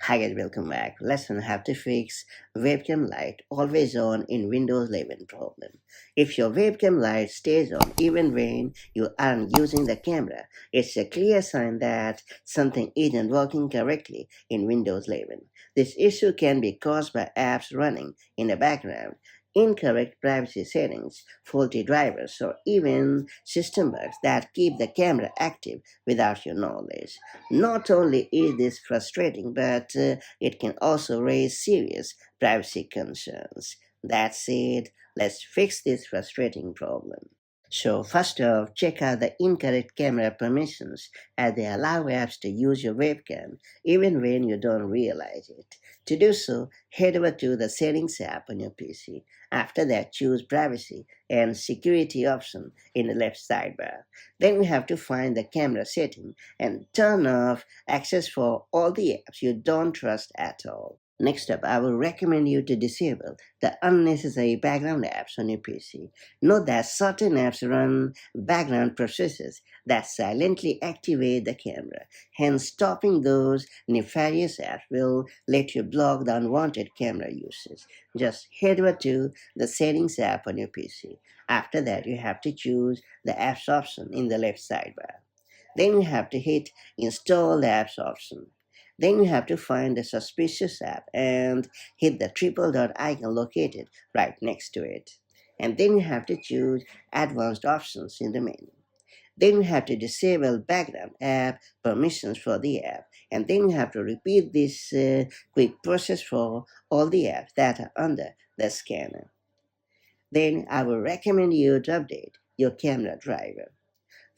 Hi guys, welcome back. Let's learn how to fix webcam light always on in Windows 11 problem. If your webcam light stays on even when you aren't using the camera, it's a clear sign that something isn't working correctly in Windows 11. This issue can be caused by apps running in the background, incorrect privacy settings, faulty drivers, or even system bugs that keep the camera active without your knowledge. Not only is this frustrating, but it can also raise serious privacy concerns. That said, let's fix this frustrating problem. So first off, check out the incorrect camera permissions as they allow apps to use your webcam even when you don't realize it. To do so, head over to the Settings app on your PC. After that, choose Privacy and Security option in the left sidebar. Then you have to find the camera setting and turn off access for all the apps you don't trust at all. Next up, I will recommend you to disable the unnecessary background apps on your PC. Note that certain apps run background processes that silently activate the camera. Hence, stopping those nefarious apps will let you block the unwanted camera usage. Just head over to the Settings app on your PC. After that, you have to choose the Apps option in the left sidebar. Then you have to hit Install the Apps option. Then you have to find the suspicious app and hit the triple dot icon located right next to it. And then you have to choose Advanced Options in the menu. Then you have to disable background app permissions for the app. And then you have to repeat this quick process for all the apps that are under the scanner. Then I will recommend you to update your camera driver.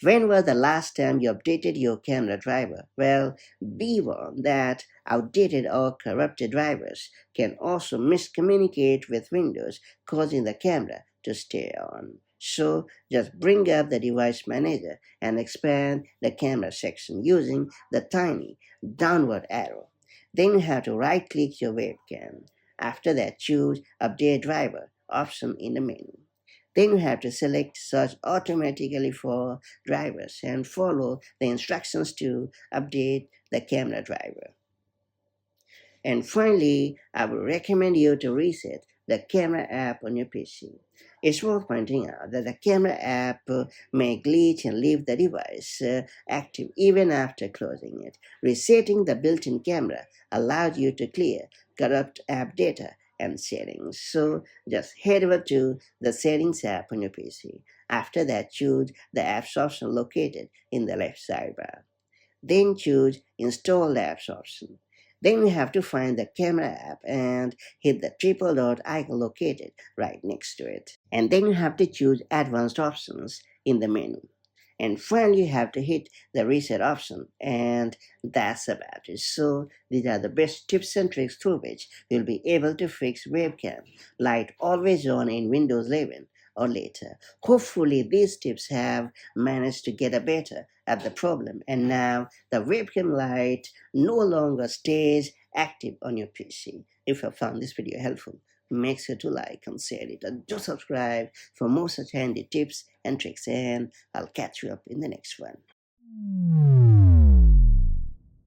When was the last time you updated your camera driver? Well, be warned that outdated or corrupted drivers can also miscommunicate with Windows, causing the camera to stay on. So just bring up the device manager and expand the camera section using the tiny downward arrow. Then you have to right click your webcam. After that, choose Update Driver option in the menu. Then you have to select Search automatically for drivers and follow the instructions to update the camera driver. And finally, I would recommend you to reset the camera app on your PC. It's worth pointing out that the camera app may glitch and leave the device active even after closing it. Resetting the built-in camera allows you to clear corrupt app data and settings. So just head over to the Settings app on your PC. After that, choose the Apps option located in the left sidebar. Then choose Install the Apps option. Then you have to find the camera app and hit the triple dot icon located right next to it. And then you have to choose Advanced Options in the menu. And finally, you have to hit the reset option, and that's about it. So, these are the best tips and tricks through which you'll be able to fix webcam light always on in Windows 11 or later. Hopefully, these tips have managed to get a better at the problem, and now the webcam light no longer stays active on your PC. If you found this video helpful, make sure to like and share it, and do subscribe for more such handy tips and tricks, and I'll catch you up in the next one.